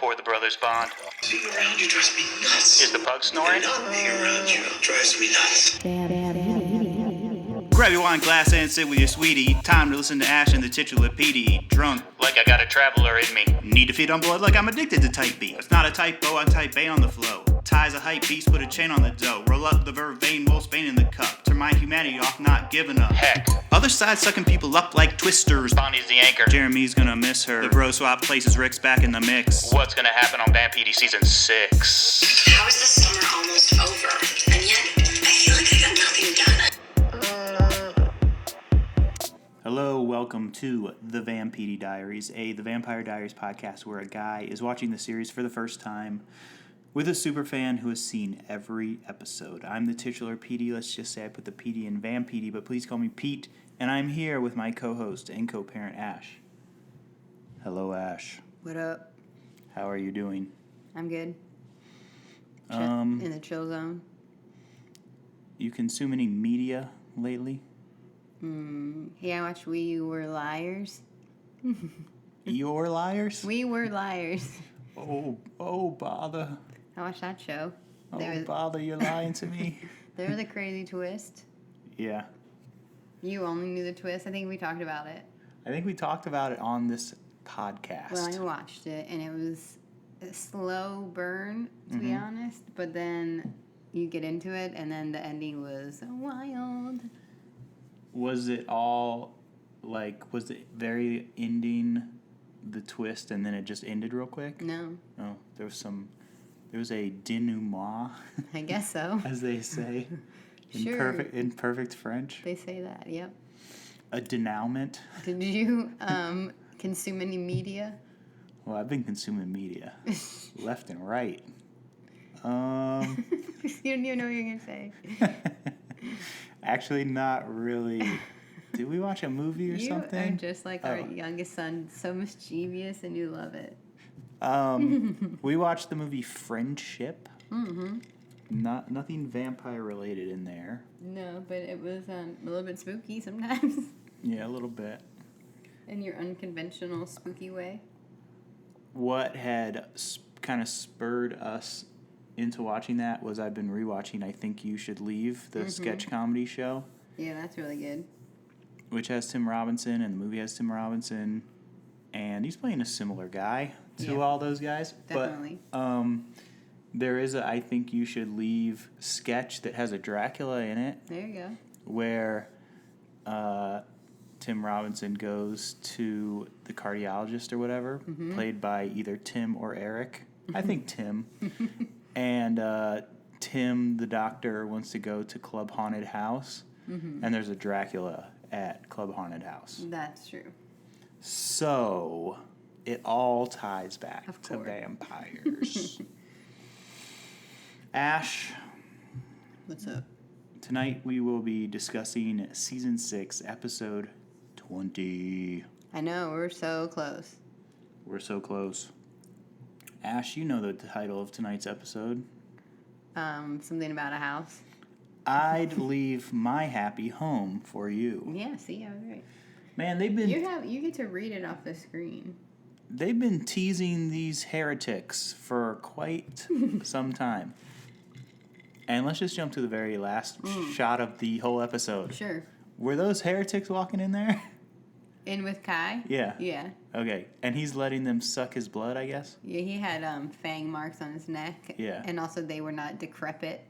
Pour the brothers bond. Being around you drives me nuts. Is the pug snoring? Not being around you drives me nuts. Grab your wine glass and sit with your sweetie. Time to listen to Ash and the titular PD. Drunk Like I got a traveler in me. need to feed on blood like I'm addicted to type B. It's not a typo, I'm type A on the flow. Ties a hype beast, put a chain on the dough. Roll up the vervain, roll Spain in the cup. Turn my humanity off, not giving up. Heck, Other side sucking people up like twisters. Bonnie's the anchor. Jeremy's gonna miss her. The bro swap places, Rick's back in the mix. What's gonna happen on Vampire Season 6? How is the summer almost over? And yet, I feel like I got nothing done. Hello, welcome to the Vampire Diaries, the Vampire Diaries podcast where a guy is watching the series for the first time with a superfan who has seen every episode. I'm the titular PD. Let's just say I put the PD in VampPD, but please call me Pete. And I'm here with my co-host and co-parent, Ash. Hello, Ash. What up? How are you doing? I'm good. Um, In the chill zone. You consume any media lately? Yeah, I watched We Were Liars. You're liars? We Were Liars. Oh, bother. I watched that show. Oh, bother, you're lying to me. There was a crazy twist. Yeah. You only knew the twist. I think we talked about it. I think we talked about it on this podcast. Well, I watched it, and it was a slow burn, to be honest. But then you get into it, and then the ending was wild. Was it all, was it very ending the twist and then it just ended real quick? No, Oh, there was a denouement, I guess so. as they say, Sure. in perfect French. They say that, yep. A denouement. Did you consume any media? Well, I've been consuming media, left and right. You don't even know what you're going to say. Actually, not really. Did we watch a movie or something? You are just like our youngest son, so mischievous, and you love it. We watched the movie Friendship. Mm-hmm. Nothing vampire related in there. No, but it was a little bit spooky sometimes. Yeah, a little bit. In your unconventional, spooky way. What had kind of spurred us into watching that was I've been rewatching I Think You Should Leave, the sketch comedy show. Yeah, that's really good. Which has Tim Robinson, and the movie has Tim Robinson. And he's playing a similar guy to all those guys. Definitely. But there is a I Think You Should Leave sketch that has a Dracula in it. There you go. Where Tim Robinson goes to the cardiologist or whatever, played by either Tim or Eric. I think Tim. And Tim, the doctor, wants to go to Club Haunted House, and there's a Dracula at Club Haunted House. That's true. So it all ties back Of to course. vampires. Ash, What's up? tonight we will be discussing Season 6, Episode 20. I know, we're so close. We're so close. Ash, you know the title of tonight's episode. Something about a house. I'd leave my happy home for you. Yeah, see, I was right. Man, You get to read it off the screen. they've been teasing these heretics for quite some time. And let's just jump to the very last shot of the whole episode. Sure. Were those heretics walking in there? In with Kai? Yeah. Yeah. Okay. And he's letting them suck his blood, I guess? Yeah, he had fang marks on his neck. Yeah. And also they were not decrepit.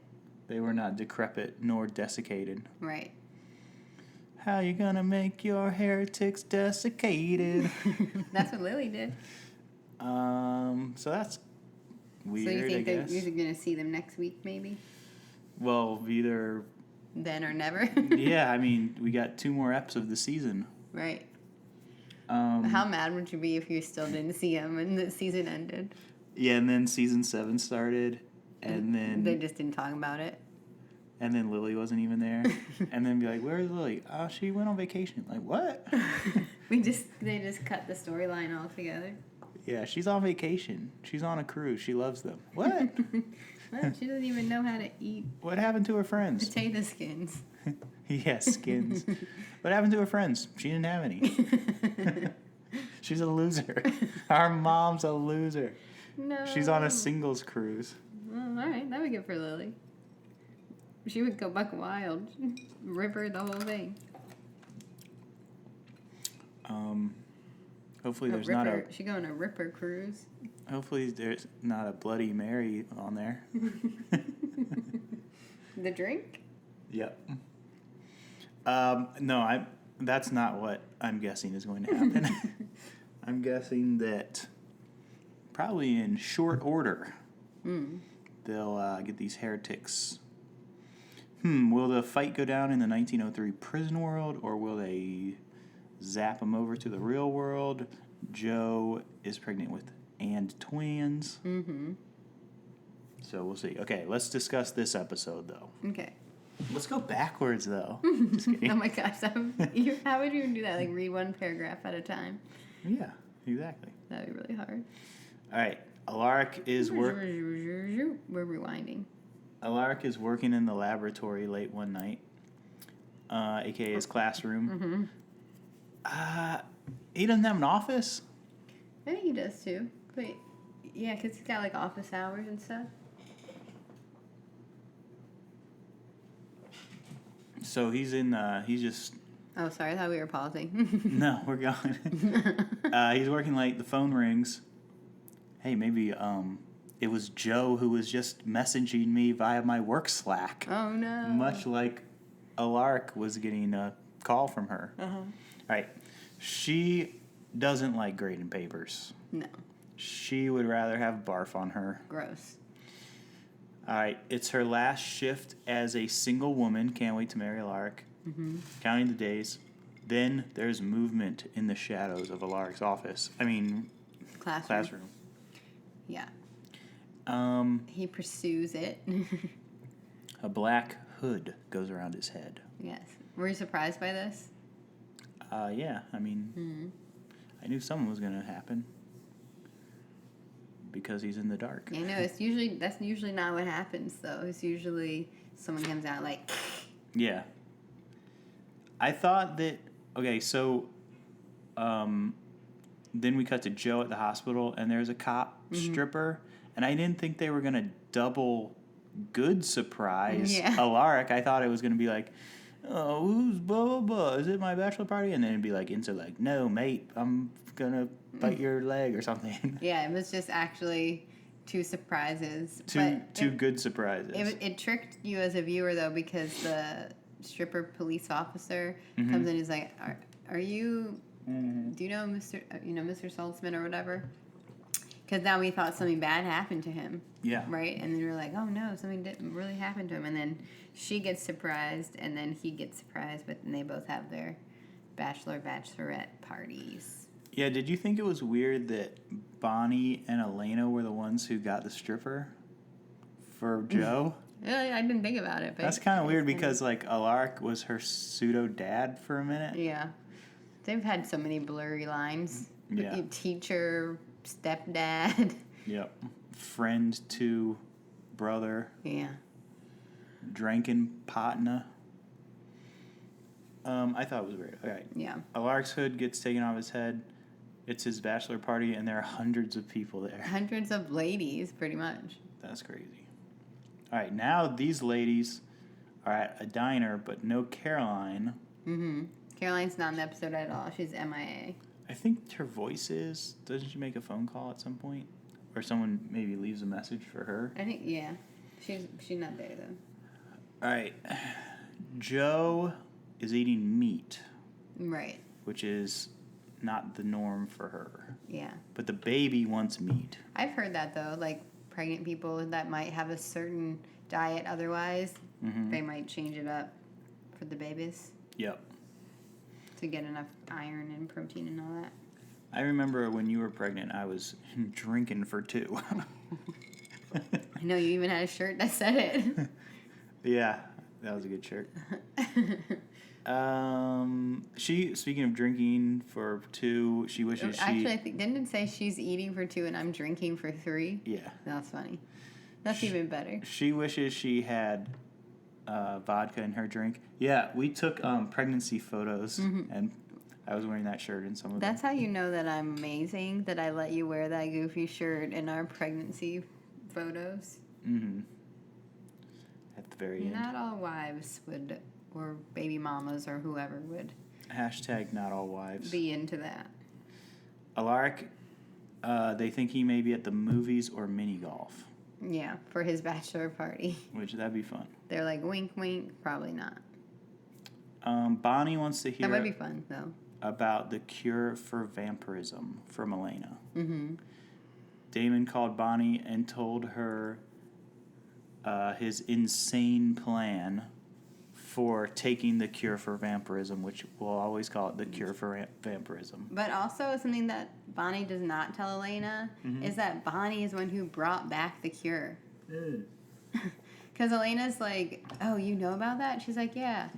They were not decrepit nor desiccated. Right. How you gonna make your heretics desiccated? That's what Lily did. So that's weird, So you think I guess. that you're going to see them next week, maybe? Well, either... Then or never? Yeah, I mean, we got 2 more eps of the season. Right. How mad would you be if you still didn't see them and the season ended? Yeah, and then Season 7 started, and then... They just didn't talk about it. And then Lily wasn't even there. And then be like, where's Lily? Oh, she went on vacation. Like, what? They just cut the storyline altogether. Yeah, she's on vacation. She's on a cruise. She loves them. What? Well, she doesn't even know how to eat What happened to her friends? potato skins. Yeah, skins. What happened to her friends? She didn't have any. She's a loser. Our mom's a loser. No. She's on a singles cruise. Well, all right, that would be good for Lily. She would go buck wild, ripper the whole thing. Hopefully there's Ripper, not a. She go on a ripper cruise. Hopefully there's not a Bloody Mary on there. The drink? Yep. No, that's not what I'm guessing is going to happen. I'm guessing that probably in short order they'll get these heretics. Will the fight go down in the 1903 prison world, or will they zap them over to the real world? Jo is pregnant with and twins. Mm-hmm. So we'll see. Okay, let's discuss this episode, though. Okay. Let's go backwards, though. Just kidding. Oh my gosh, how would you even do that? Like read one paragraph at a time? Yeah, exactly. That'd be really hard. All right, Alaric is We're rewinding. Alaric is working in the laboratory late one night, aka his classroom. He doesn't have an office. I think he does too. But yeah, because he's got like office hours and stuff. So he's just. Oh, sorry, I thought we were pausing. No, we're going. He's working late. The phone rings. Hey, maybe it was Jo who was just messaging me via my work Slack. Oh no. Much like Alaric was getting a call from her. Uh-huh. All right. She doesn't like grading papers. No. She would rather have barf on her. Gross. All right. It's her last shift as a single woman. Can't wait to marry Alaric. Mm-hmm. Counting the days. Then there's movement in the shadows of Alaric's office. Classroom. Yeah. He pursues it. A black hood goes around his head. Yes. Were you surprised by this? Yeah. I knew something was going to happen because he's in the dark. Yeah, no, that's usually not what happens though. It's usually someone comes out like. Yeah. I thought that so then we cut to Jo at the hospital and there's a cop stripper, and I didn't think they were gonna double good surprise Alaric. I thought it was gonna be like, oh, who's blah blah blah? Is it my bachelor party? And then it'd be like like, no, mate, I'm gonna bite your leg or something. Yeah, it was just actually two surprises. Two good surprises. It tricked you as a viewer though, because the stripper police officer comes in and is like, are you? Do you know Mr. Saltzman or whatever? Because now we thought something bad happened to him. Yeah. Right? And then we were like, oh no, something didn't really happen to him. And then she gets surprised, and then he gets surprised, but then they both have their bachelorette parties. Yeah, did you think it was weird that Bonnie and Elena were the ones who got the stripper for Jo? I didn't think about it. But that's kind of weird because, like, Alaric was her pseudo-dad for a minute. Yeah. They've had so many blurry lines. Yeah. Teacher, stepdad. Yep. Friend to brother. Yeah. Drinking partner. I thought it was weird. Okay. Yeah. Alaric's hood gets taken off his head. It's his bachelor party, and there are hundreds of people there. Hundreds of ladies, pretty much. That's crazy. All right, now these ladies are at a diner, but no Caroline. Mm-hmm. Caroline's not in the episode at all. She's MIA. I think her voice is. Doesn't she make a phone call at some point? Or someone maybe leaves a message for her? I think, yeah. She's not there, though. All right. Jo is eating meat. Right. Which is not the norm for her. Yeah. But the baby wants meat. I've heard that, though. Like, pregnant people that might have a certain diet otherwise, they might change it up for the babies. Yep. To get enough iron and protein and all that. I remember when you were pregnant, I was drinking for 2. I know, you even had a shirt that said it. Yeah, that was a good shirt. Speaking of drinking for 2, she wishes Actually, I think, didn't it say she's eating for 2 and I'm drinking for 3? Yeah. That's funny. That's even better. She wishes she had vodka in her drink. Yeah, we took pregnancy photos, and I was wearing that shirt in some of That's how you know that I'm amazing, that I let you wear that goofy shirt in our pregnancy photos. Mm-hmm. At the very end. Not all wives would, or baby mamas or whoever would Hashtag not all wives. be into that. Alaric, they think he may be at the movies or mini golf. Yeah, for his bachelor party. Which, that'd be fun. They're like, wink, wink, probably not. Bonnie wants to hear That would be fun, though. about the cure for vampirism from Elena. Mm-hmm. Damon called Bonnie and told her his insane plan for taking the cure for vampirism, which we'll always call it the cure for vampirism. But also something that Bonnie does not tell Elena is that Bonnie is one who brought back the cure. Because Elena's like, oh, you know about that? She's like, yeah.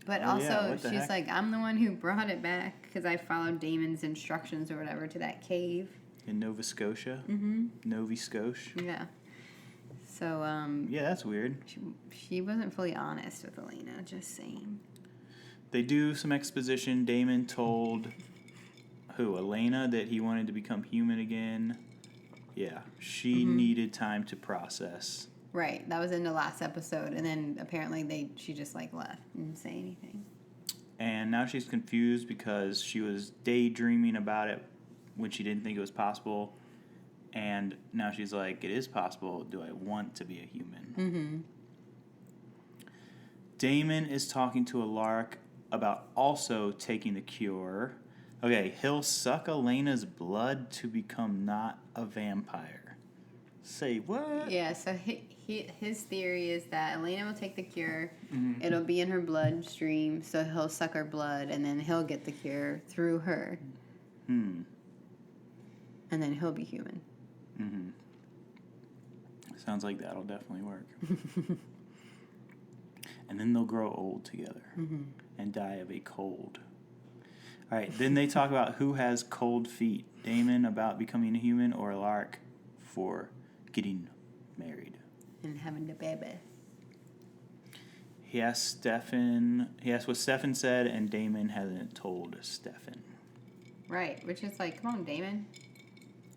But Oh, yeah, also, what the she's heck? like, I'm the one who brought it back because I followed Damon's instructions or whatever to that cave. In Nova Scotia? Mm-hmm. Novi Scotia? Yeah. So, Yeah, that's weird. she wasn't fully honest with Elena, just saying. They do some exposition. Damon told Elena that he wanted to become human again. Yeah, she needed time to process. Right, that was in the last episode, and then apparently she just like left and didn't say anything. And now she's confused because she was daydreaming about it when she didn't think it was possible. And now she's like, it is possible. Do I want to be a human? Mm-hmm. Damon is talking to Alaric about also taking the cure. Okay, he'll suck Elena's blood to become not a vampire. Say what? Yeah, so his theory is that Elena will take the cure. It'll be in her bloodstream, so he'll suck her blood, and then he'll get the cure through her. And then he'll be human. Mm-hmm. Sounds like that'll definitely work. And then they'll grow old together and die of a cold. All right, then they talk about who has cold feet. Damon about becoming a human, or Alaric for getting married. And having the baby. He asked what Stefan said, and Damon hasn't told Stefan. Right, which is like, come on, Damon.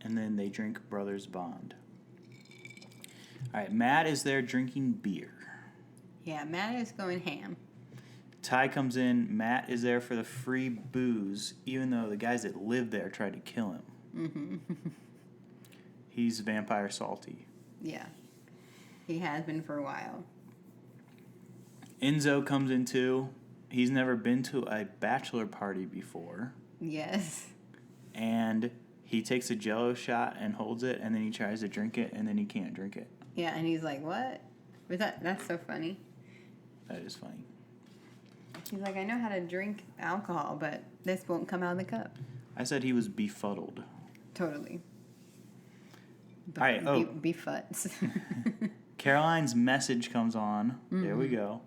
And then they drink Brothers Bond. All right, Matt is there drinking beer. Yeah, Matt is going ham. Ty comes in. Matt is there for the free booze, even though the guys that live there tried to kill him. Mm-hmm. He's vampire salty. Yeah, he has been for a while. Enzo comes in too. He's never been to a bachelor party before. Yes. And he takes a Jell-O shot and holds it, and then he tries to drink it, and then he can't drink it. Yeah, and he's like, what? But that's so funny. That is funny. He's like, I know how to drink alcohol, but this won't come out of the cup. I said he was befuddled. Totally. All right, Befuts. Caroline's message comes on. There we go.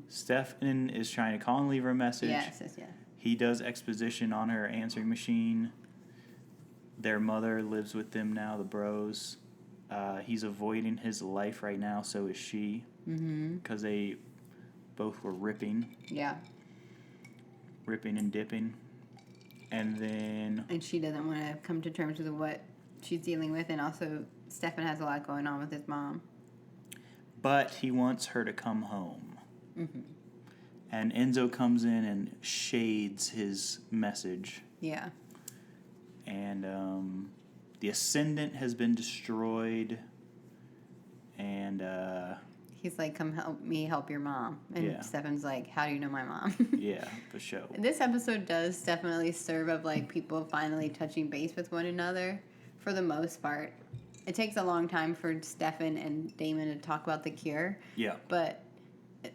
Stefan is trying to call and leave her a message. Yes. He does exposition on her answering machine. Their mother lives with them now, the bros. He's avoiding his life right now, so is she. Because they both were ripping. Yeah. Ripping and dipping. And then... And she doesn't want to come to terms with what she's dealing with, and also Stefan has a lot going on with his mom. But he wants her to come home. And Enzo comes in and shades his message. Yeah. And the Ascendant has been destroyed. And He's like, come help me help your mom. And Yeah. Stefan's like, how do you know my mom? yeah, for sure. This episode does definitely serve of like people finally touching base with one another for the most part. It takes a long time for Stefan and Damon to talk about the cure. Yeah. But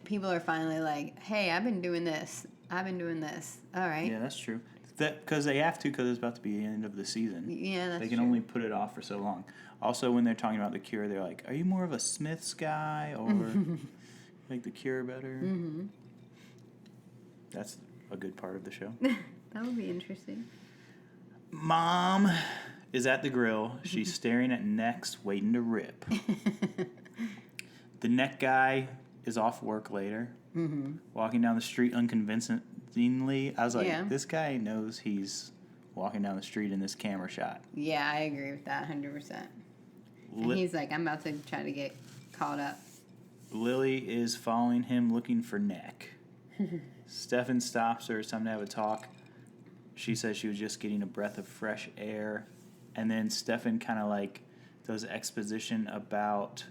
people are finally like, hey, I've been doing this. All right. Yeah, that's true. Because they have to, because it's about to be the end of the season. Yeah, that's They can true. only put it off for so long. Also, when they're talking about the cure, they're like, are you more of a Smiths guy or like the cure better? That's a good part of the show. That would be interesting. Mom is at the grill. She's staring at necks, waiting to rip. The neck guy is off work later, walking down the street menacingly. I was like, Yeah. this guy knows he's walking down the street in this camera shot. Yeah, I agree with that 100%. And he's like, I'm about to try to get caught up. Lily is following him looking for Nick. Stefan stops her, it's time to have a talk. She says she was just getting a breath of fresh air. And then Stefan kind of like does exposition about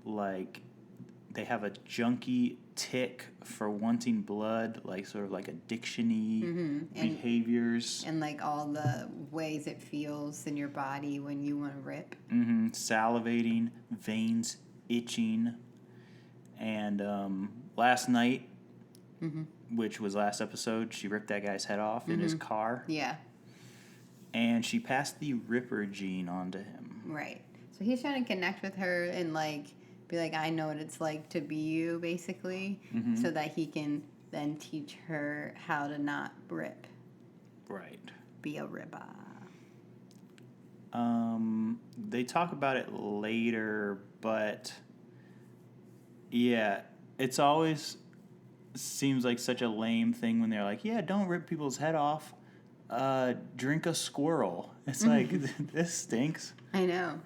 like they have a junkie tick for wanting blood, like sort of like addiction-y behaviors. And like all the ways it feels in your body when you want to rip. Salivating, veins itching. And last night, which was last episode, she ripped that guy's head off in his car. Yeah. And she passed the Ripper gene onto him. Right. So he's trying to connect with her and like be like, I know what it's like to be you, basically, so that he can then teach her how to not rip. Right. Be a ripper. They talk about it later, but yeah, it's always seems like such a lame thing when they're like, yeah, don't rip people's head off. Drink a squirrel. It's like, this stinks. I know.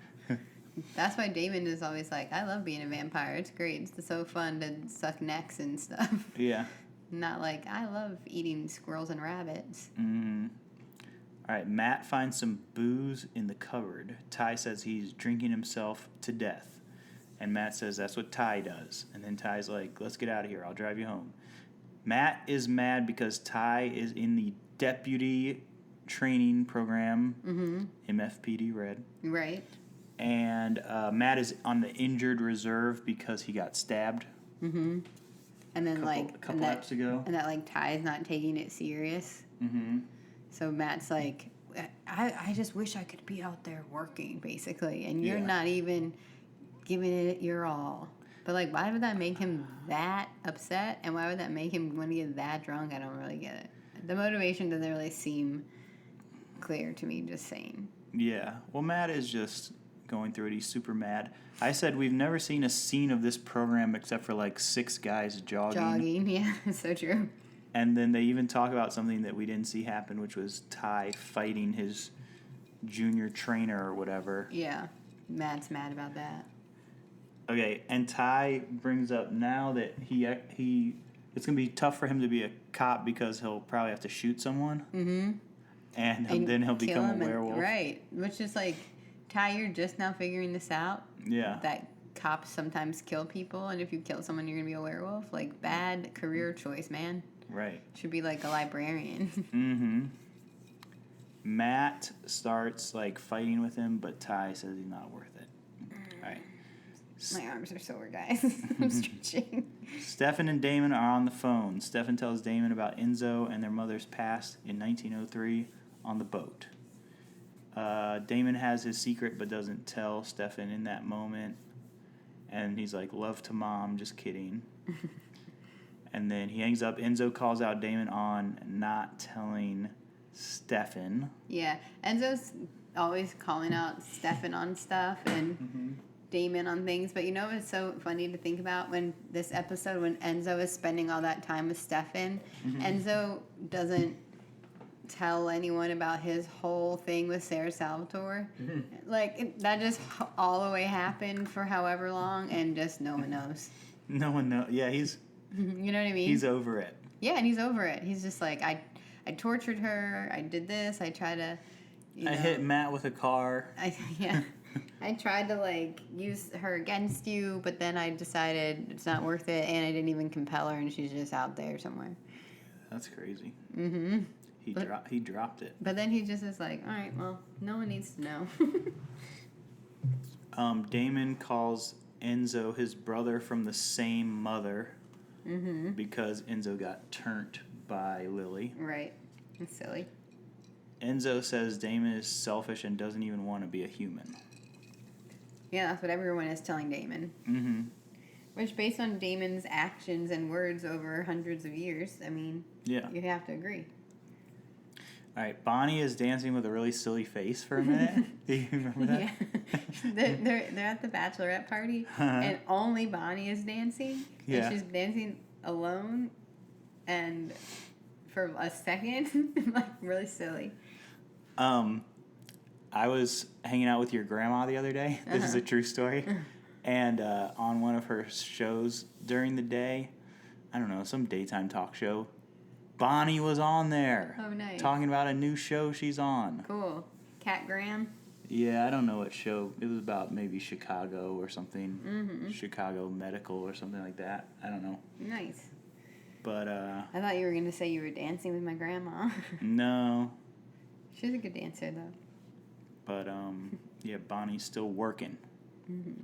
That's why Damon is always like, I love being a vampire. It's great. It's so fun to suck necks and stuff. Yeah. Not like, I love eating squirrels and rabbits. All right, Matt finds some booze in the cupboard. Ty says he's drinking himself to death. And Matt says that's what Ty does. And then Ty's like, let's get out of here. I'll drive you home. Matt is mad because Ty is in the deputy training program, MFPD Red. Right. And Matt is on the injured reserve because he got stabbed. And then a couple eps ago. And that like Ty's not taking it serious. So Matt's like, I just wish I could be out there working, basically, and you're not even giving it your all. But like, why would that make him that upset? And why would that make him want to get that drunk? I don't really get it. The motivation doesn't really seem clear to me. Just saying. Yeah. Well, Matt is just going through it. He's super mad. I said we've never seen a scene of this program except for like 6 guys jogging. Yeah, so true. And then they even talk about something that we didn't see happen, which was Ty fighting his junior trainer or whatever. Yeah, Matt's mad about that. Okay, and Ty brings up now that he it's gonna be tough for him to be a cop because he'll probably have to shoot someone. And then he'll become a werewolf. Right, which is like, Ty, you're just now figuring this out. Yeah. That cops sometimes kill people, and if you kill someone, you're gonna be a werewolf. Like, bad career choice, man. Right. Should be like a librarian. Matt starts like fighting with him, but Ty says he's not worth it. All right. My arms are sore, guys. I'm stretching. Stefan and Damon are on the phone. Stefan tells Damon about Enzo and their mother's past in 1903 on the boat. Damon has his secret but doesn't tell Stefan in that moment. And he's like, love to mom, just kidding. And then he hangs up. Enzo calls out Damon on not telling Stefan. Yeah, Enzo's always calling out Stefan on stuff and Damon on things. But you know what's so funny to think about? When this episode, when Enzo is spending all that time with Stefan, Enzo doesn't tell anyone about his whole thing with Sarah Salvatore. Like, that just all the way happened for however long, and just no one knows. No one knows. Yeah, he's... You know what I mean? He's over it. Yeah, and he's over it. He's just like, I tortured her. I did this. I tried to, I hit Matt with a car. I tried to, like, use her against you, but then I decided it's not worth it, and I didn't even compel her, and she's just out there somewhere. That's crazy. He dropped it. But then he just is like, all right, well, no one needs to know. Damon calls Enzo his brother from the same mother because Enzo got turned by Lily. Right. It's silly. Enzo says Damon is selfish and doesn't even want to be a human. Yeah, that's what everyone is telling Damon. Which, based on Damon's actions and words over hundreds of years, I mean, you have to agree. All right, Bonnie is dancing with a really silly face for a minute. Do you remember that? Yeah. They're at the bachelorette party, and only Bonnie is dancing. Yeah. And she's dancing alone, and for a second. Like, really silly. I was hanging out with your grandma the other day. This is a true story. And on one of her shows during the day, I don't know, some daytime talk show, Bonnie was on there. Oh, nice. Talking about a new show she's on. Cool. Cat Graham? Yeah, I don't know what show. It was about maybe Chicago or something. Mm-hmm. Chicago Medical or something like that. I don't know. Nice. But, I thought you were going to say you were dancing with my grandma. No. She's a good dancer, though. But, yeah, Bonnie's still working. Mm-hmm.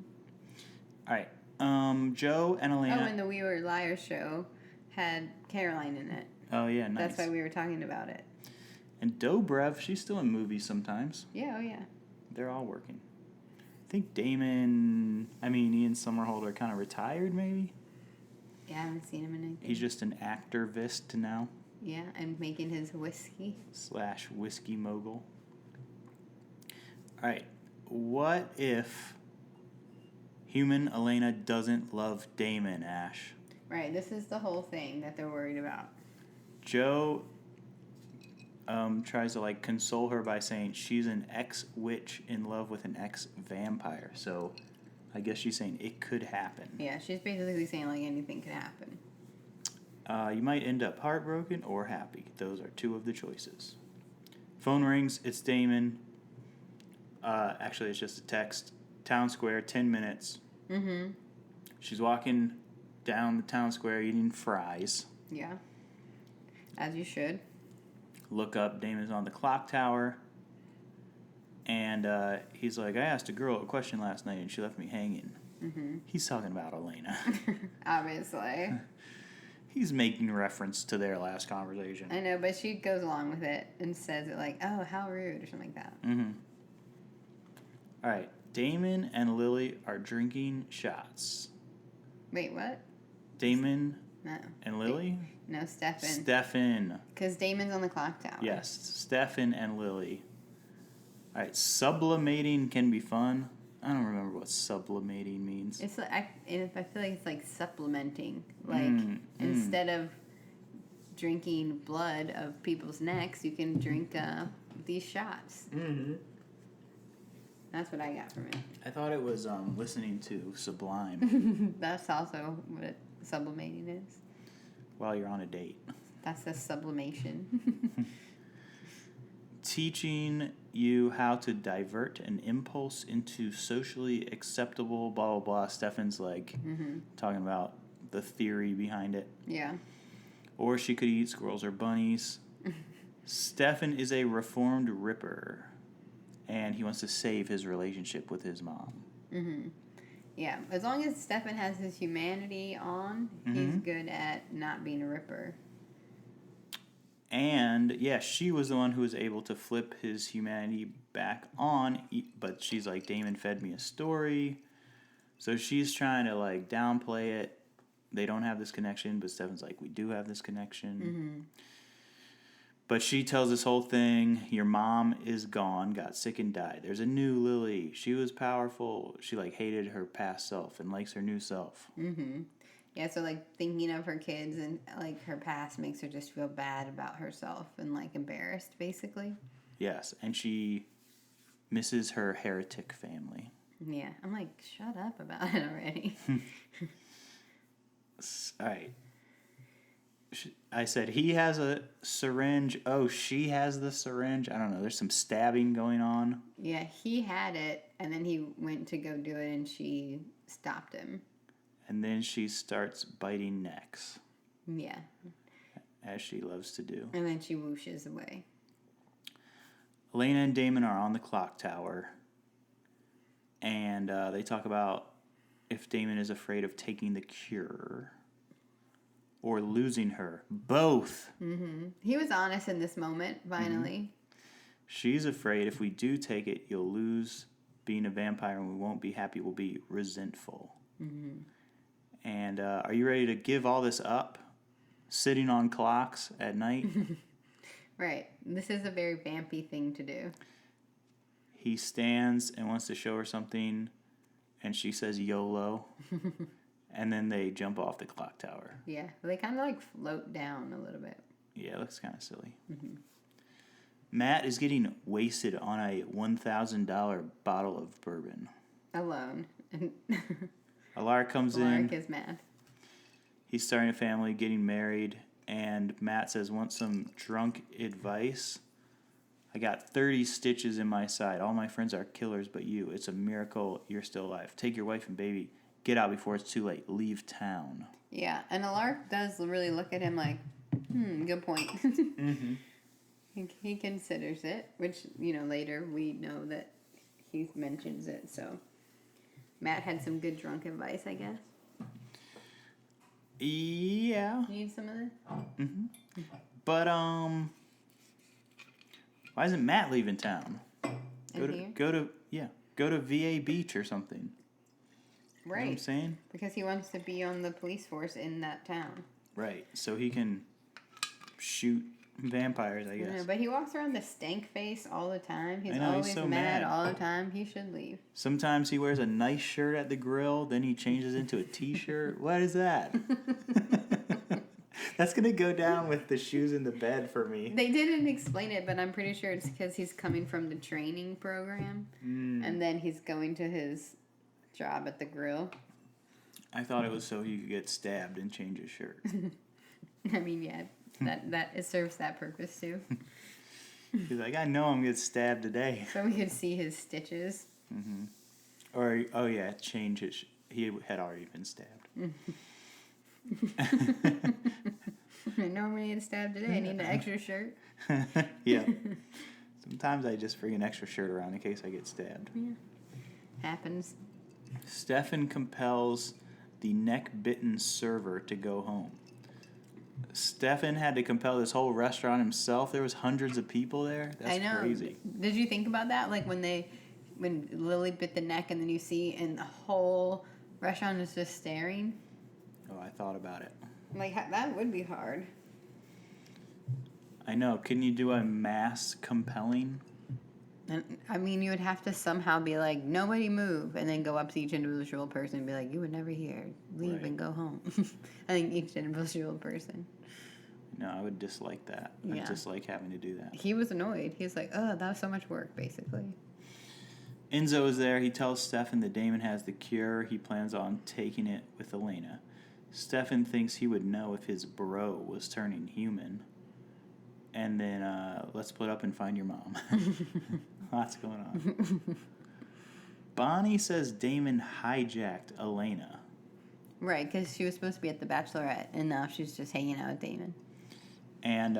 All right. Joe and Elena. Oh, and the We Were Liars show had Caroline in it. Oh, yeah, nice. That's why we were talking about it. And Dobrev, she's still in movies sometimes. Yeah, oh, yeah. They're all working. I think Ian Somerhalder are kind of retired, maybe? Yeah, I haven't seen him in anything. He's just an activist now. Yeah, and making his whiskey. / whiskey mogul. All right. What if human Elena doesn't love Damon, Ash? Right, this is the whole thing that they're worried about. Joe tries to, like, console her by saying she's an ex-witch in love with an ex-vampire. So I guess she's saying it could happen. Yeah, she's basically saying, like, anything could happen. You might end up heartbroken or happy. Those are two of the choices. Phone rings. It's Damon. Actually, it's just a text. Town square, 10 minutes. Mm-hmm. She's walking down the town square eating fries. Yeah. As you should. Look up. Damon's on the clock tower. And he's like, I asked a girl a question last night and she left me hanging. Mm-hmm. He's talking about Elena. Obviously. He's making reference to their last conversation. I know, but she goes along with it and says it like, oh, how rude, or something like that. Mm-hmm. All right. Damon and Lily are drinking shots. Wait, what? Damon No. and Lily? No, Stefan. Stefan. Because Damon's on the clock tower. Yes, Stefan and Lily. All right, sublimating can be fun. I don't remember what sublimating means. It's like, I feel like it's like supplementing. Like, instead of drinking blood of people's necks, you can drink these shots. Mm-hmm. That's what I got from it. I thought it was listening to Sublime. That's also what sublimating is. While you're on a date. That's a sublimation. Teaching you how to divert an impulse into socially acceptable blah, blah, blah. Stefan's like talking about the theory behind it. Yeah. Or she could eat squirrels or bunnies. Stefan is a reformed ripper. And he wants to save his relationship with his mom. Mm-hmm. Yeah, as long as Stefan has his humanity on, he's good at not being a ripper. And, yeah, she was the one who was able to flip his humanity back on. But she's like, Damon fed me a story. So she's trying to, like, downplay it. They don't have this connection, but Stefan's like, we do have this connection. Mm-hmm. But she tells this whole thing, your mom is gone, got sick and died. There's a new Lily. She was powerful. She, like, hated her past self and likes her new self. Mm-hmm. Yeah, so, like, thinking of her kids and, like, her past makes her just feel bad about herself and, like, embarrassed, basically. Yes, and she misses her heretic family. Yeah, I'm like, shut up about it already. All right. I said he has a syringe. Oh, she has the syringe. I don't know. There's some stabbing going on. Yeah, he had it, and then he went to go do it, and she stopped him. And then she starts biting necks. Yeah. As she loves to do. And then she whooshes away. Elena and Damon are on the clock tower. And they talk about if Damon is afraid of taking the cure. Or losing her. Both. Mm-hmm. He was honest in this moment, finally. Mm-hmm. She's afraid if we do take it, you'll lose being a vampire and we won't be happy. We'll be resentful. Mm-hmm. And are you ready to give all this up? Sitting on clocks at night? Right. This is a very vampy thing to do. He stands and wants to show her something, and she says YOLO. And then they jump off the clock tower. Yeah, they kind of like float down a little bit. Yeah, it looks kind of silly. Mm-hmm. Matt is getting wasted on a $1,000 bottle of bourbon. Alone. Alaric comes Alaric in. is mad. He's starting a family, getting married, and Matt says, "Want some drunk advice? I got 30 stitches in my side. All my friends are killers but you. It's a miracle you're still alive. Take your wife and baby. Get out before it's too late. Leave town." Yeah, and Alaric does really look at him like, good point. Mm-hmm. He considers it, which, later we know that he mentions it, so Matt had some good drunk advice, I guess. Yeah. You need some of this? Mm-hmm. But, why isn't Matt leaving town? Go to VA Beach or something. Right. You know what I'm saying? Because he wants to be on the police force in that town. Right. So he can shoot vampires, I guess. Yeah, but he walks around with a stank face all the time. He's I know, always he's so mad mad all the time. He should leave. Sometimes he wears a nice shirt at the grill, then he changes into a t-shirt. What is that? That's going to go down with the shoes in the bed for me. They didn't explain it, but I'm pretty sure it's because he's coming from the training program. And then he's going to his job at the grill. I thought it was so he could get stabbed and change his shirt. I mean, yeah, that it serves that purpose too. He's like, I know I'm going to get stabbed today. So we could see his stitches. Mm-hmm. Or, oh yeah, change his... He had already been stabbed. I know I'm going to get stabbed today. I need an extra shirt. Yeah. Sometimes I just bring an extra shirt around in case I get stabbed. Yeah. Happens. Stefan compels the neck-bitten server to go home. Stefan had to compel this whole restaurant himself. There was hundreds of people there. That's I know. Crazy. Did you think about that? Like when Lily bit the neck and then you see and the whole restaurant is just staring? Oh, I thought about it. Like, that would be hard. I know. Can you do a mass compelling? And, I mean, you would have to somehow be like, nobody move, and then go up to each individual person and be like, you would never hear. Leave Right. and go home. I think each individual person. No, I would dislike that. Yeah. I dislike having to do that. He was annoyed. He was like, oh, that was so much work, basically. Enzo is there. He tells Stefan that Damon has the cure. He plans on taking it with Elena. Stefan thinks he would know if his bro was turning human. And then, let's split up and find your mom. Lots going on. Bonnie says Damon hijacked Elena. Right, because she was supposed to be at the Bachelorette, and now she's just hanging out with Damon. And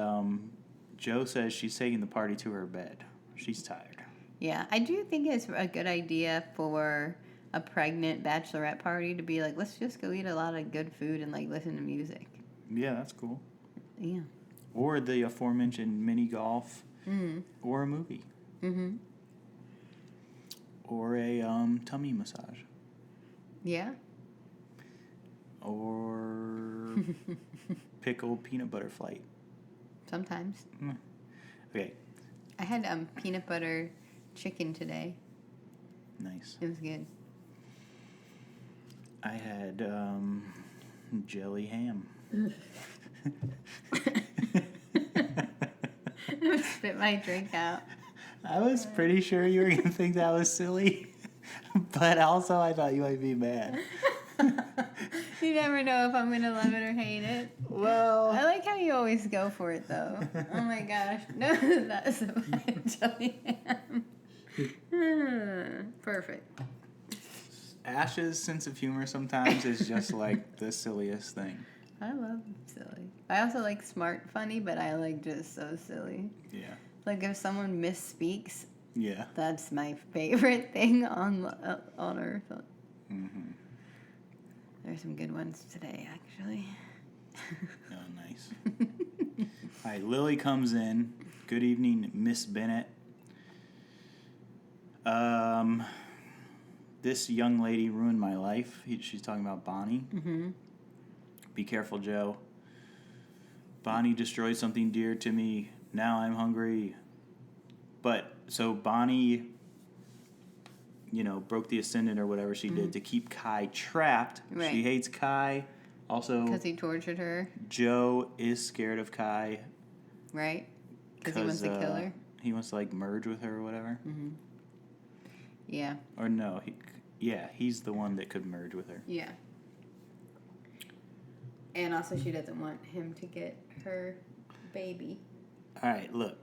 Joe says she's taking the party to her bed. She's tired. Yeah, I do think it's a good idea for a pregnant Bachelorette party to be like, let's just go eat a lot of good food and, like, listen to music. Yeah, that's cool. Yeah. Or the aforementioned mini golf. Mm-hmm. Or a movie. Mm-hmm. Or a tummy massage. Yeah. Or pickled peanut butter flight. Sometimes. Okay. I had peanut butter chicken today. Nice. It was good. I had jelly ham. Spit my drink out. I was pretty sure you were going to think that was silly. But also I thought you might be mad. You never know if I'm going to love it or hate it. Well, I like how you always go for it, though. Oh my gosh. No, that's a jelly ham. Perfect. Ash's sense of humor sometimes is just like the silliest thing. I love silly. I also like smart funny, but I like just so silly. Yeah. Like if someone misspeaks, Yeah. that's my favorite thing on Earth. Mm-hmm. There's some good ones today, actually. Oh, nice. All right, Lily comes in. Good evening, Miss Bennett. This young lady ruined my life. She's talking about Bonnie. Mm-hmm. Be careful, Joe. Bonnie destroyed something dear to me. Now I'm hungry. But, so Bonnie, broke the Ascendant or whatever she did to keep Kai trapped. Right. She hates Kai. Also, Because he tortured her. Joe is scared of Kai. right? Because he wants to kill her. He wants to, like, merge with her or whatever. Mm-hmm. Yeah. Or no, he's the one that could merge with her. Yeah. And also she doesn't want him to get her baby. All right, look.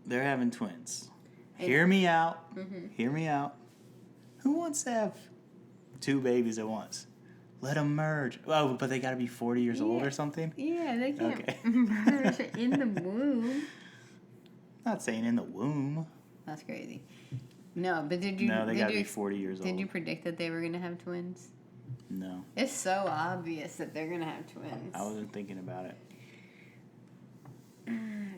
They're having twins. Hear me out. Mm-hmm. Hear me out. Who wants to have 2 babies at once? Let them merge. Oh, but they got to be 40 years old or something? Yeah, they can't Okay. merge in the womb. Not saying in the womb. That's crazy. No, but did you... No, they did got to you, be 40 years old. Did you predict that they were going to have twins? No. It's so obvious that they're going to have twins. I wasn't thinking about it.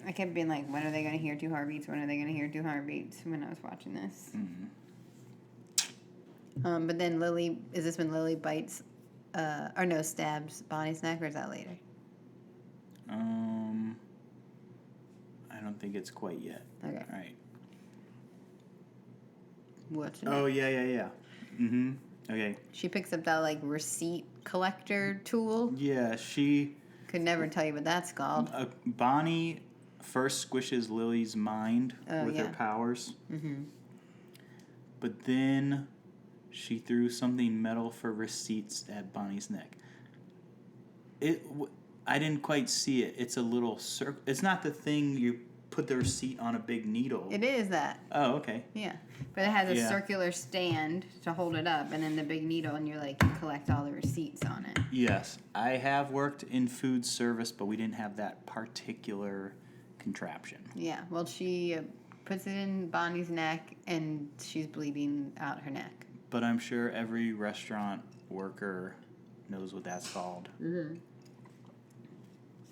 I kept being like, when are they going to hear 2 heartbeats? When are they going to hear 2 heartbeats when I was watching this? Mm-hmm. But then Lily... Is this when Lily bites... or no, stabs Bonnie's neck, or is that later? I don't think it's quite yet. Okay. All right. What's Oh, yeah. Mm-hmm. Okay. She picks up that, like, receipt collector tool. Yeah, she... Could never tell you what that's called. Bonnie first squishes Lily's mind with her powers. Mm-hmm. But then she threw something metal for receipts at Bonnie's neck. I didn't quite see it. It's a little circle. It's not the thing you put the receipt on a big needle. It is that. Oh, okay. Yeah. But it has a circular stand to hold it up, and then the big needle, and you're like, you collect all the receipts on it. Yes. I have worked in food service, but we didn't have that particular contraption. Yeah. Well, she puts it in Bonnie's neck, and she's bleeding out her neck. But I'm sure every restaurant worker knows what that's called. Mm-hmm.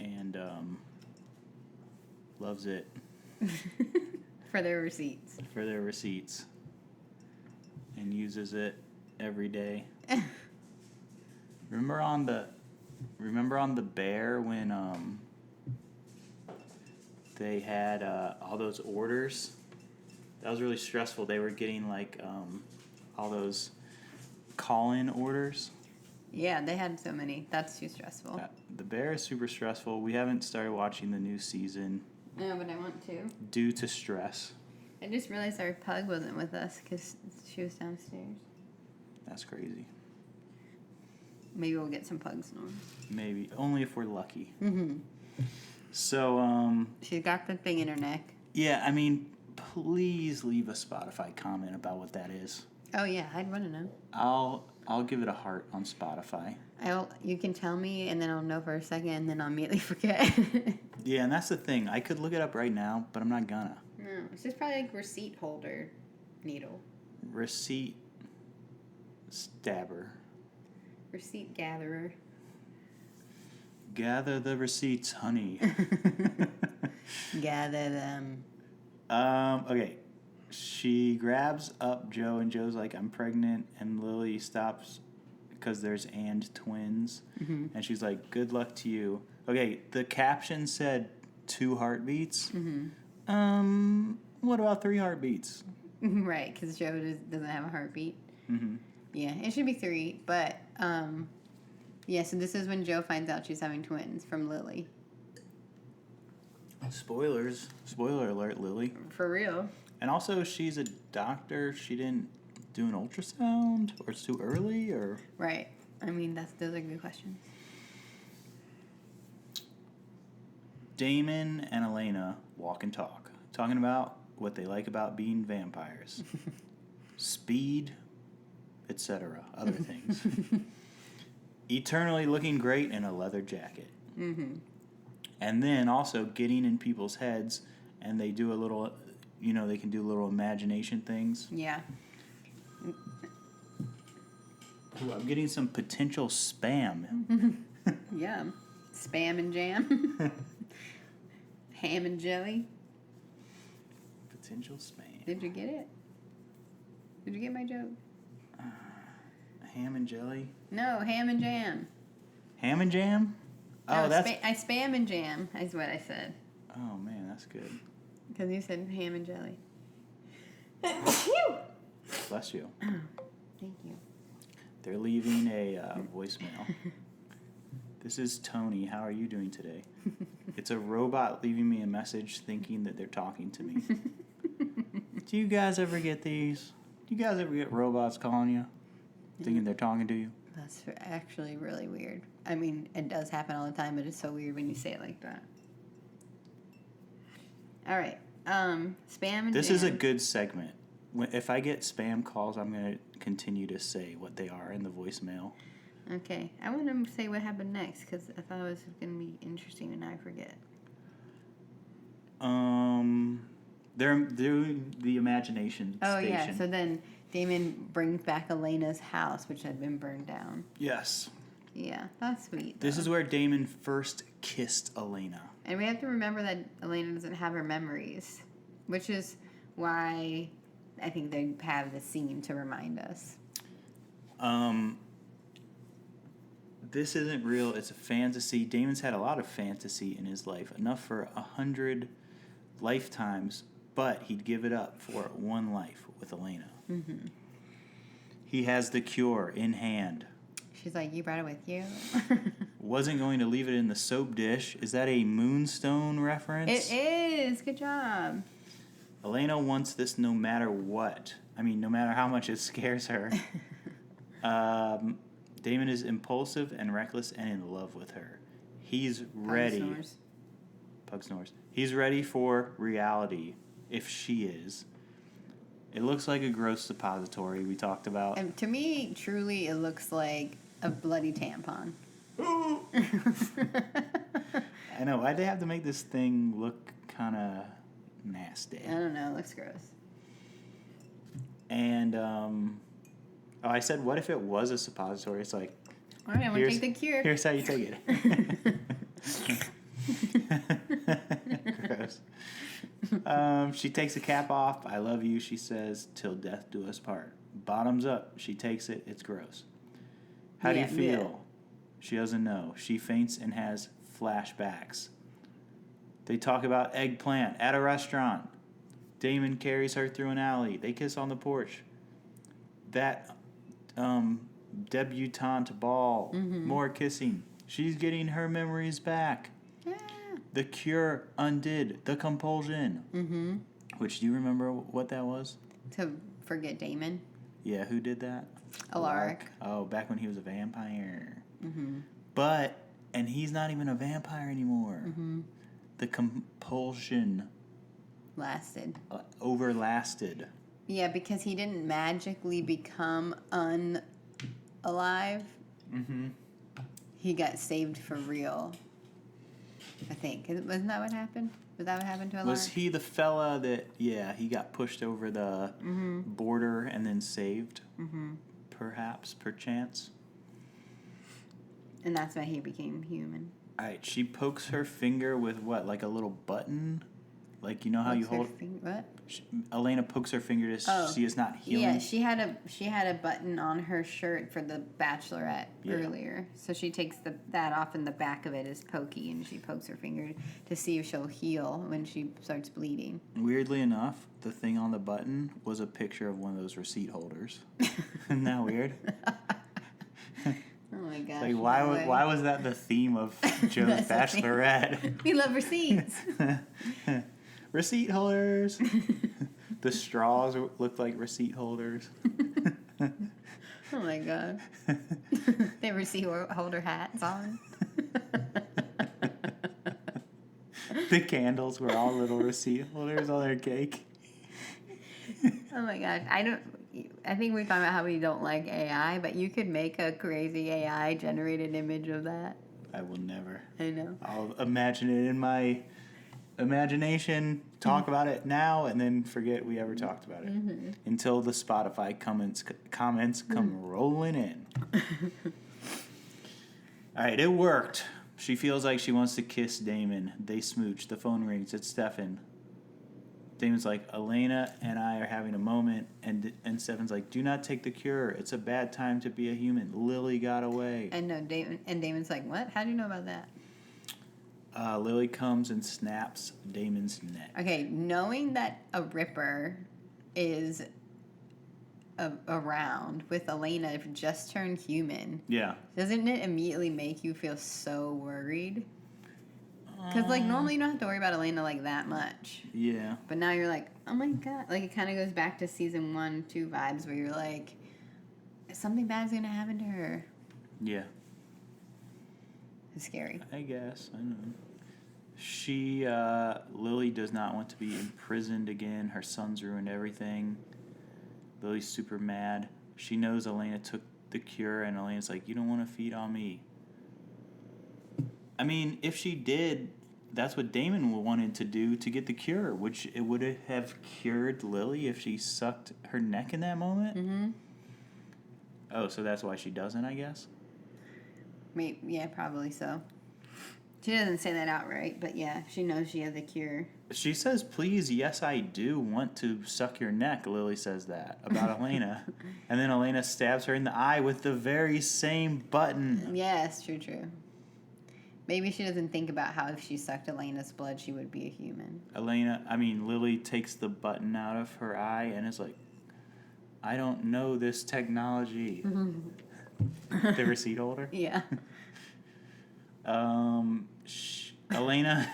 And loves it. For their receipts. For their receipts. And uses it every day. Remember on the Bear when they had all those orders? That was really stressful. They were getting like all those call-in orders. Yeah, they had so many. That's too stressful. The Bear is super stressful. We haven't started watching the new season. No, but I want to. Due to stress. I just realized our pug wasn't with us because she was downstairs. That's crazy. Maybe we'll get some pugs on. Maybe. Only if we're lucky. Mm-hmm. So, she's got the thing in her neck. Yeah, I mean, please leave a Spotify comment about what that is. Oh, yeah, I'd want to know. I'll give it a heart on Spotify. You can tell me, and then I'll know for a second, and then I'll immediately forget. Yeah, and that's the thing. I could look it up right now, but I'm not gonna. No, it's just probably like receipt holder needle. Receipt stabber. Receipt gatherer. Gather the receipts, honey. Gather them. Okay. She grabs up Joe, and Joe's like, I'm pregnant, and Lily stops because there's and twins. Mm-hmm. And she's like, good luck to you. Okay, the caption said 2 heartbeats. Mm-hmm. What about 3 heartbeats? Right, because Joe doesn't have a heartbeat. Mm-hmm. Yeah, it should be 3, but, yeah, so this is when Joe finds out she's having twins from Lily. Spoilers. Spoiler alert, Lily. For real. And also, she's a doctor. She didn't do an ultrasound? Or it's too early? Or Right. I mean, those are good questions. Damon and Elena walk and talk, talking about what they like about being vampires. Speed, etc. Other things. Eternally looking great in a leather jacket. Mm-hmm. And then also getting in people's heads, and they do a little, they can do little imagination things. Yeah. Ooh, I'm getting some potential spam. Yeah. Spam and jam. Ham and jelly. Potential spam. Did you get it? Did you get my joke? Ham and jelly? No, ham and jam. Ham and jam? No, Oh, that's... I spam and jam is what I said. Oh, man, that's good. Because you said ham and jelly. Bless you. Thank you. They're leaving a voicemail. This is Tony. How are you doing today? It's a robot leaving me a message thinking that they're talking to me. Do you guys ever get these? Do you guys ever get robots calling you? Thinking they're talking to you? That's actually really weird. I mean, it does happen all the time, but it's so weird when you say it like that. All right. Spam and This jam. is a good segment. If I get spam calls, I'm going to continue to say what they are in the voicemail. Okay. I want to say what happened next because I thought it was going to be interesting and I forget. They're doing the imagination Oh, station. yeah. So then Damon brings back Elena's house, which had been burned down. Yes. Yeah, that's sweet. This though. is where Damon first kissed Elena. And we have to remember that Elena doesn't have her memories, which is why I think they have the scene to remind us. This isn't real. It's a fantasy. Damon's had a lot of fantasy in his life, enough for 100 lifetimes, but he'd give it up for one life with Elena. Mm-hmm. He has the cure in hand. She's like, you brought it with you? Wasn't going to leave it in the soap dish. Is that a Moonstone reference? It is. Good job. Elena wants this no matter what. I mean, no matter how much it scares her. Damon is impulsive and reckless and in love with her. He's ready. Pug snores. He's ready for reality, if she is. It looks like a gross suppository we talked about. And to me, truly, it looks like a bloody tampon. I know. Why'd they have to make this thing look kind of nasty? I don't know. It looks gross. And, I said, what if it was a suppository? It's like, All right, I'm going to take the cure. Here's how you take it. Gross. She takes the cap off. I love you, she says, till death do us part. Bottoms up. She takes it. It's gross. How do you feel? Yeah. She doesn't know. She faints and has flashbacks. They talk about eggplant at a restaurant. Damon carries her through an alley. They kiss on the porch. That debutante ball. Mm-hmm. More kissing. She's getting her memories back. Yeah. The cure undid the compulsion. Mm-hmm. Which, do you remember what that was? To forget Damon. Yeah, who did that? Alaric. Oh, back when he was a vampire. Mm-hmm. And he's not even a vampire anymore. Mm-hmm. The compulsion Lasted. overlasted. Yeah, because he didn't magically become unalive. Mm-hmm. He got saved for real. I think. Wasn't that what happened? Was that what happened to Alaric? Was he the fella that, he got pushed over the border and then saved? Mm-hmm. Perhaps, perchance. And that's why he became human. All right, she pokes her finger with what, like a little button? Like, you know how you What's her hold... What? Elena pokes her finger to see it's not healing. Yeah, she had a button on her shirt for the Bachelorette earlier. So she takes that off, and the back of it is pokey, and she pokes her finger to see if she'll heal when she starts bleeding. Weirdly enough, the thing on the button was a picture of one of those receipt holders. Isn't that weird? Oh my gosh! Like, why was that the theme of Joe's That's the theme. Bachelorette? We love receipts. Receipt holders. The straws looked like receipt holders. Oh my god! They receipt holder hats on. The candles were all little receipt holders on their cake. Oh my gosh! I think we talked about how we don't like AI, but you could make a crazy AI generated image of that. I will never. I know. I'll imagine it in my imagination, talk about it now, and then forget we ever talked about it until the Spotify comments come rolling in. All right, it worked. She feels like she wants to kiss Damon. They smooch. The phone rings. It's Stefan. Damon's like, Elena and I are having a moment, and Stefan's like, do not take the cure. It's a bad time to be a human. Lily got away. I know, Damon's like, what? How do you know about that? Lily comes and snaps Damon's neck. Okay, knowing that a Ripper is around with Elena just turned human, Yeah. doesn't it immediately make you feel so worried? Because, like, normally you don't have to worry about Elena, like, that much. Yeah. But now you're like, oh my god. Like, it kind of goes back to season 1, 2 vibes where you're like, something bad's going to happen to her. Yeah. It's scary. I guess. I don't know. Lily does not want to be imprisoned again. Her son's ruined everything. Lily's super mad. She knows Elena took the cure, and Elena's like, you don't want to feed on me. I mean, if she did, that's what Damon wanted to do to get the cure, which it would have cured Lily if she sucked her neck in that moment. Mm-hmm. Oh, so that's why she doesn't, I guess? Maybe, yeah, probably so. She doesn't say that outright, but yeah, she knows she has the cure. She says, please, yes, I do want to suck your neck. Lily says that about Elena. And then Elena stabs her in the eye with the very same button. Yes, true. Maybe she doesn't think about how if she sucked Elena's blood, she would be a human. Lily takes the button out of her eye and is like, I don't know this technology. The receipt holder? Yeah. Elena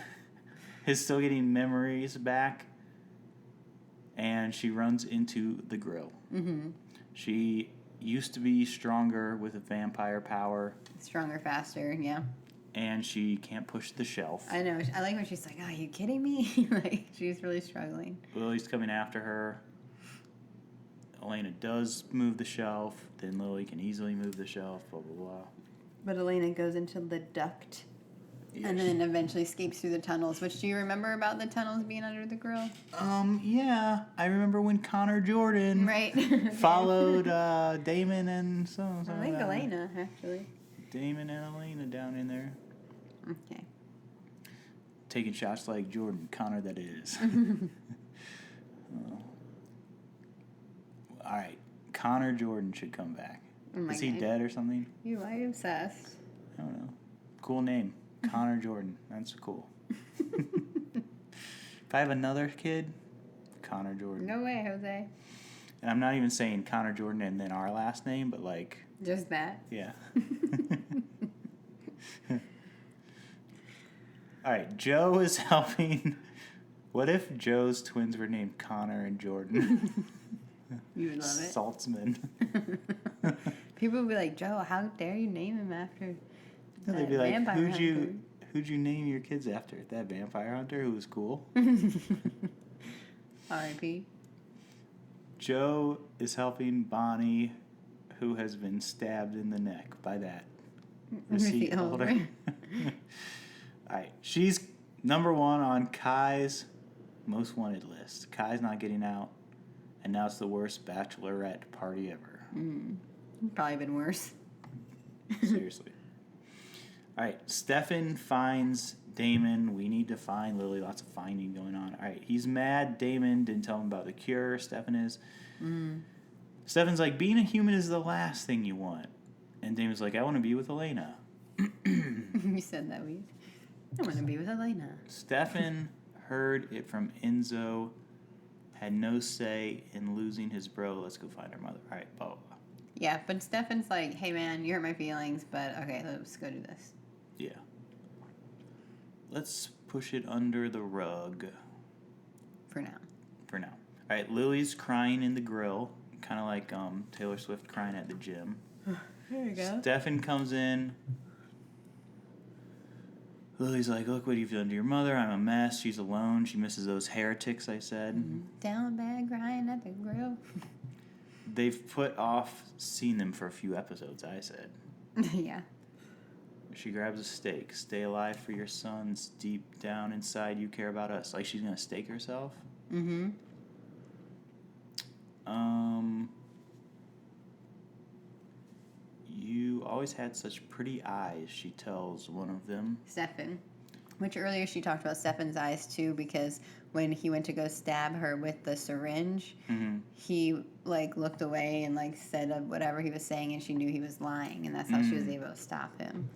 is still getting memories back, and she runs into the grill. Mm-hmm. She used to be stronger with a vampire power. Stronger, faster, yeah. And she can't push the shelf. I know. I like when she's like, "Are you kidding me?" Like, she's really struggling. Lily's coming after her. Elena does move the shelf. Then Lily can easily move the shelf, blah, blah, blah. But Elena goes into the duct. Yes. And then eventually escapes through the tunnels. Which, do you remember about the tunnels being under the grill? Yeah. I remember when Connor Jordan Right. followed Damon and some. I think Elena, actually. Damon and Elena down in there. Okay. Taking shots like Jordan. Connor, that is. All right. Connor Jordan should come back. Oh my is he God. dead or something? You are obsessed. I don't know. Cool name. Connor Jordan. That's cool. If I have another kid, Connor Jordan. No way, Jose. And I'm not even saying Connor Jordan and then our last name, but like... Just that. Yeah. All right. Joe is helping... What if Joe's twins were named Connor and Jordan? You would love it. Saltzman. People would be like, Joe, how dare you name him after They'd be like, vampire who'd you name your kids after? That vampire hunter who was cool? R.I.P. Joe is helping Bonnie, who has been stabbed in the neck by that receipt holder. All right. She's number 1 on Kai's most wanted list. Kai's not getting out, and now it's the worst bachelorette party ever. Probably been worse. Seriously. All right. Stefan finds Damon. We need to find Lily. Lots of finding going on. All right. He's mad. Damon didn't tell him about the cure. Stefan is. Stefan's like, being a human is the last thing you want. And Damon's like, I want to be with Elena. You said that weird. I want to be with Elena. Stefan heard it from Enzo. Had no say in losing his bro. Let's go find her mother. All right. Blah, blah, blah. Yeah, but Stefan's like, hey man, you hurt my feelings, but okay, let's go do this. Yeah. Let's push it under the rug. For now. For now. All right, Lily's crying in the grill, kind of like Taylor Swift crying at the gym. There you go. Stefan comes in. Lily's like, look what you've done to your mother. I'm a mess. She's alone. She misses those heretics, I said. Down bad crying at the grill. They've put off seeing them for a few episodes, I said. Yeah. She grabs a stake. Stay alive for your sons. Deep down inside, you care about us. Like she's going to stake herself? Mm-hmm. You always had such pretty eyes, she tells one of them. Stefan. Which earlier she talked about Stefan's eyes too, because when he went to go stab her with the syringe, he like looked away and like said whatever he was saying, and she knew he was lying, and that's how she was able to stop him.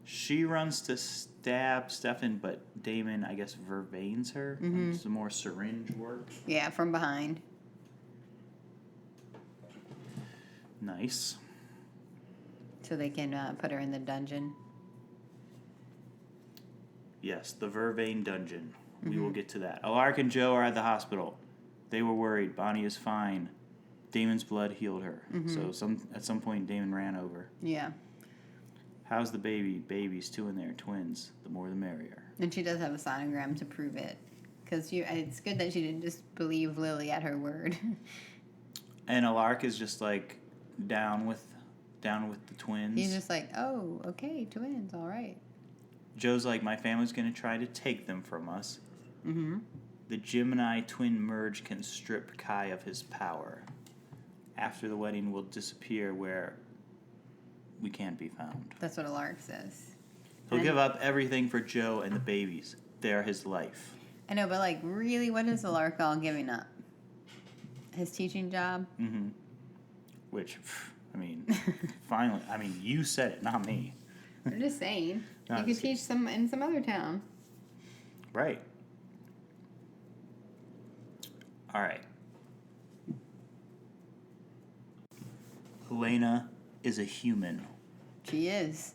She runs to stab Stefan, but Damon, I guess, vervains her. Some more syringe work. Yeah, from behind. Nice. So they can put her in the dungeon. Yes, the Vervain dungeon. We will get to that. Alaric and Joe are at the hospital. They were worried. Bonnie is fine. Damon's blood healed her. So at some point, Damon ran over. Yeah. How's the baby? Baby's 2 in there. Twins. The more the merrier. And she does have a sonogram to prove it. Because it's good that she didn't just believe Lily at her word. And Alaric is just like down with the twins. He's just like, oh, okay, twins, all right. Joe's like, my family's going to try to take them from us. Mm-hmm. The Gemini twin merge can strip Kai of his power. After the wedding, we'll disappear where we can't be found. That's what Alaric says. He'll give up everything for Joe and the babies. They're his life. I know, but like, really, what is Alaric all giving up? His teaching job? Mm-hmm. Which, I mean, finally, I mean, you said it, not me. I'm just saying. No, You could teach in some other town. Right. All right. Elena is a human. She is.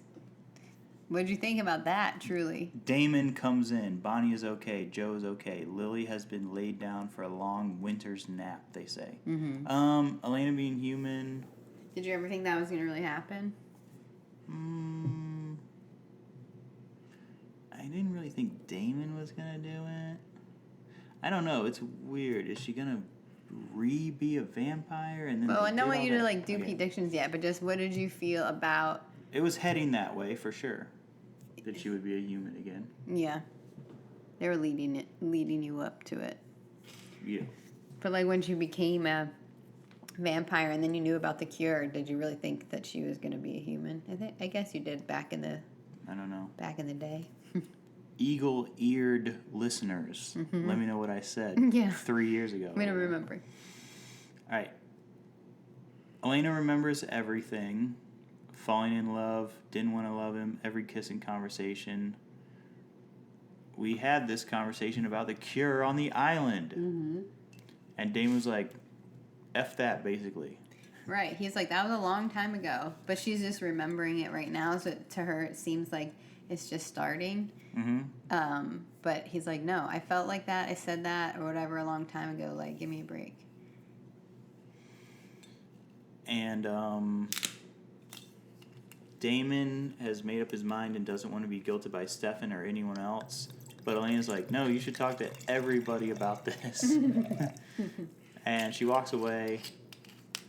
What'd you think about that, truly? Damon comes in. Bonnie is okay. Joe is okay. Lily has been laid down for a long winter's nap, they say. Mm-hmm. Elena being human. Did you ever think that was going to really happen? I didn't really think Damon was going to do it. I don't know. It's weird. Is she going to be a vampire? And then Well, they I don't did want all you to that- like do okay. Pete-dictions yet, but just what did you feel about? It was heading that way for sure. That she would be a human again. Yeah, they were leading you up to it. Yeah. But like when she became a vampire and then you knew about the cure, did you really think that she was going to be a human? I guess you did back in the day. Eagle-eared listeners, let me know what I said Yeah. 3 years ago. I don't remember. All right. Elena remembers everything. Falling in love, didn't want to love him, every kiss and conversation. We had this conversation about the cure on the island. Mm-hmm. And Damon was like, F that, basically. Right. He's like, that was a long time ago. But she's just remembering it right now. So to her, it seems like it's just starting. Mm-hmm. But he's like, no, I felt like that. I said that or whatever a long time ago. Like, give me a break. And Damon has made up his mind and doesn't want to be guilted by Stefan or anyone else. But Elena's like, no, you should talk to everybody about this. And she walks away.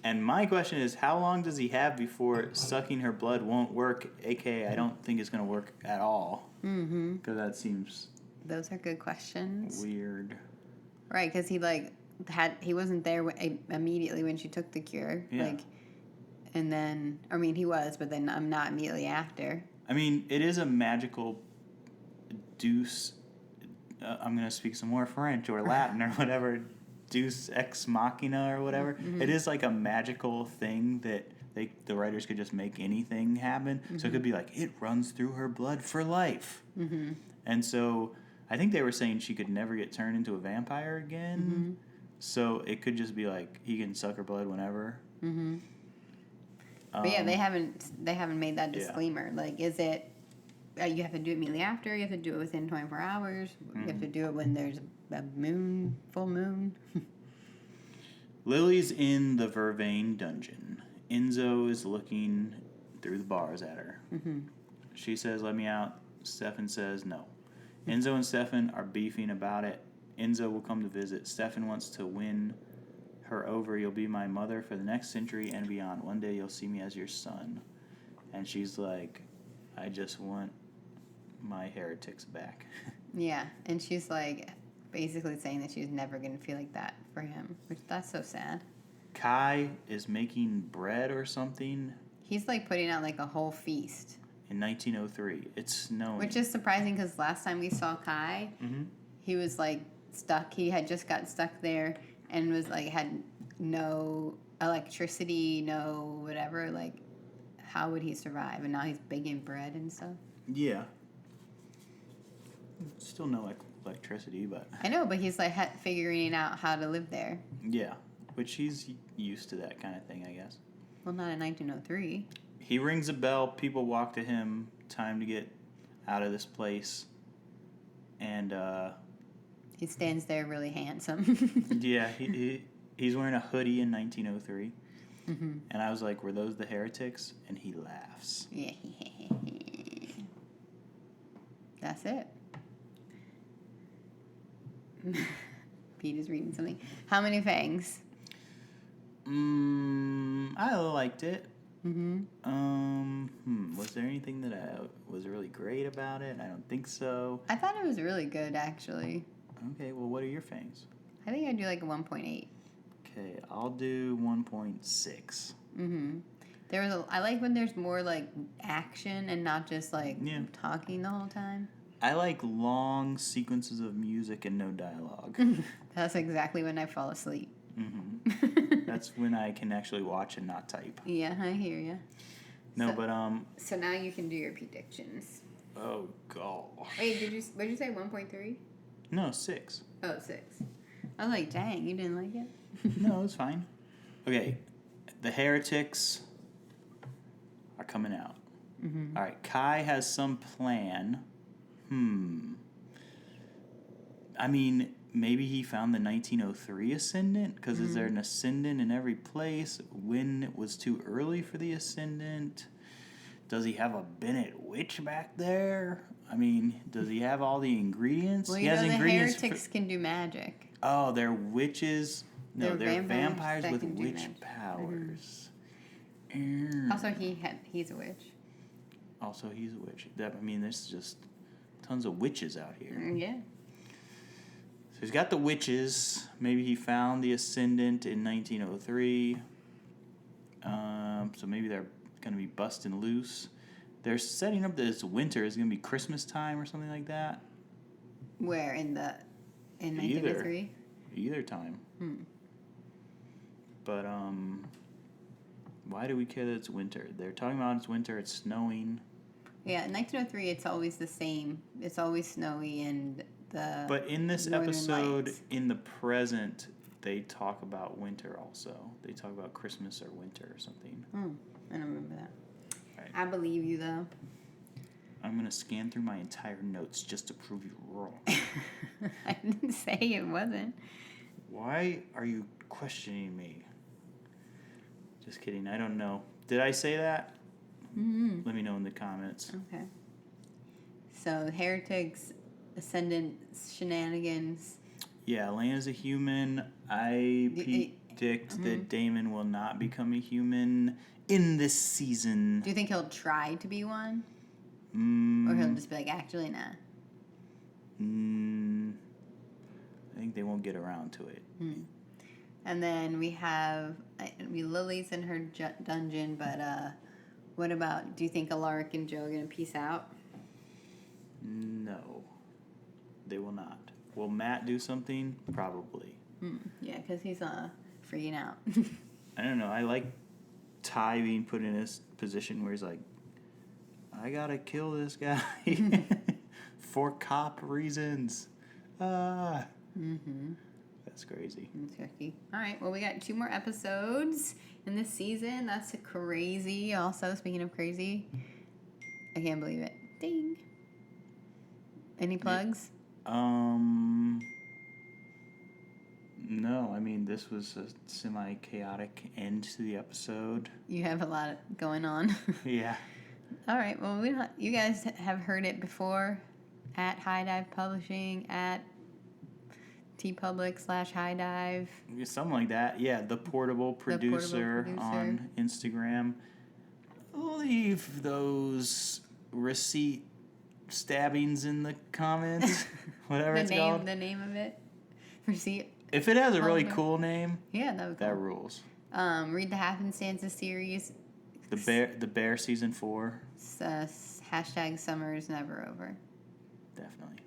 And my question is, how long does he have before sucking her blood won't work? AKA, I don't think it's going to work at all. Mm-hmm. Because that seems Those are good questions. weird. Right, because he wasn't there immediately when she took the cure. Yeah. Like, and then, I mean, he was, but then I'm not immediately after. I mean, it is a magical deus. I'm going to speak some more French or Latin or whatever. Deus ex machina or whatever. Mm-hmm. It is like a magical thing that the writers could just make anything happen. Mm-hmm. So it could be like, it runs through her blood for life. Mm-hmm. And so I think they were saying she could never get turned into a vampire again. Mm-hmm. So it could just be like, he can suck her blood whenever. Mm-hmm. But yeah, they haven't made that disclaimer. Yeah. Like, is it you have to do it immediately after? You have to do it within 24 hours? Mm-hmm. You have to do it when there's a full moon? Lily's in the Vervain dungeon. Enzo is looking through the bars at her. Mm-hmm. She says, let me out. Stefan says no. Enzo and Stefan are beefing about it. Enzo will come to visit. Stefan wants to win her over. You'll be my mother for the next century and beyond. One day you'll see me as your son. And she's like, I just want my heretics back. Yeah, and she's like basically saying that she's never going to feel like that for him, which that's so sad. Kai is making bread or something. He's like putting out like a whole feast. In 1903. It's snowing. Which is surprising because last time we saw Kai, he was like stuck. He had just got stuck there and was like had no electricity, no whatever. Like, how would he survive? And now he's baking bread and stuff. Yeah. Still no electricity, but I know, but he's like figuring out how to live there. yeah, which he's used to that kind of thing, I guess. Well, not in 1903. He rings a bell. People walk to him. Time to get out of this place. And He stands there really handsome. yeah, he's wearing a hoodie in 1903. Mm-hmm. And I was like, "Were those the heretics?" And he laughs. Yeah. That's it. Pete is reading something. How many fangs? I liked it. Was there anything that was really great about it? I don't think so. I thought it was really good, actually. Okay, well, what are your fangs? I think I'd do like a 1.8. Okay, I'll do 1.6. I like when there's more like action and not just like Yeah. talking the whole time. I like long sequences of music and no dialogue. That's exactly when I fall asleep. That's when I can actually watch and not type. Yeah, I hear you. No, So- but So now you can do your Pete-dictions. oh gosh. Wait, what did you say, 1.3? No, 6. Oh, 6. I was like, dang, you didn't like it? No, it's fine. Okay, the heretics are coming out. All right, Kai has some plan. I mean, maybe he found the 1903 Ascendant, because is there an Ascendant in every place? When it was too early for the Ascendant? Does he have a Bennett witch back there? I mean, does he have all the ingredients? Well, he you has know the ingredients heretics can do magic. Oh, they're witches. No, They're they're vampires that with can do witch magic. powers. Also, he's a witch. Also, he's a witch. There's just tons of witches out here. Yeah. So he's got the witches. Maybe he found the Ascendant in 1903. So maybe they're going to be busting loose. They're setting up this winter is going to be Christmas time or something like that. Where in 1903? Either time. But why do we care that it's winter? They're talking about it's winter. It's snowing. Yeah, in 1903, it's always the same. It's always snowy and the. But in this Northern episode, Lights. in the present, they talk about winter also. They talk about Christmas or winter or something. I don't remember that. Right. I believe you though. I'm going to scan through my entire notes just to prove you wrong. I didn't say it wasn't. Why are you questioning me? Just kidding. I don't know. Did I say that? Let me know in the comments. Okay. So heretics, ascendant shenanigans. Yeah, Elena's a human. I predict that Damon will not become a human in this season. Do you think he'll try to be one? Or he'll just be like, actually, nah. I think they won't get around to it. And then we have Lily's in her dungeon, but what about, do you think Alaric and Joe are going to peace out? No, they will not. Will Matt do something? Probably. Yeah, because he's freaking out. I don't know. I like Ty being put in this position where he's like, I gotta kill this guy for cop reasons. That's crazy. It's tricky. All right, well, we got 2 more episodes in this season. That's crazy. Also, speaking of crazy, I can't believe it. Ding. Any plugs? No, I mean, this was a semi-chaotic end to the episode. You have a lot going on. Yeah. All right, well, you guys have heard it before at High Dive Publishing, at TeePublic/High Dive. Something like that. Yeah, the portable producer on Instagram. Leave those receipt stabbings in the comments. Whatever it's called. The name of it. Receipt. If it has a really cool name, Yeah, that would be that cool. rules. Read the Happenstances series. The Bear season 4. #Summer is never over. Definitely.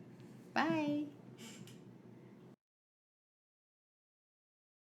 Bye.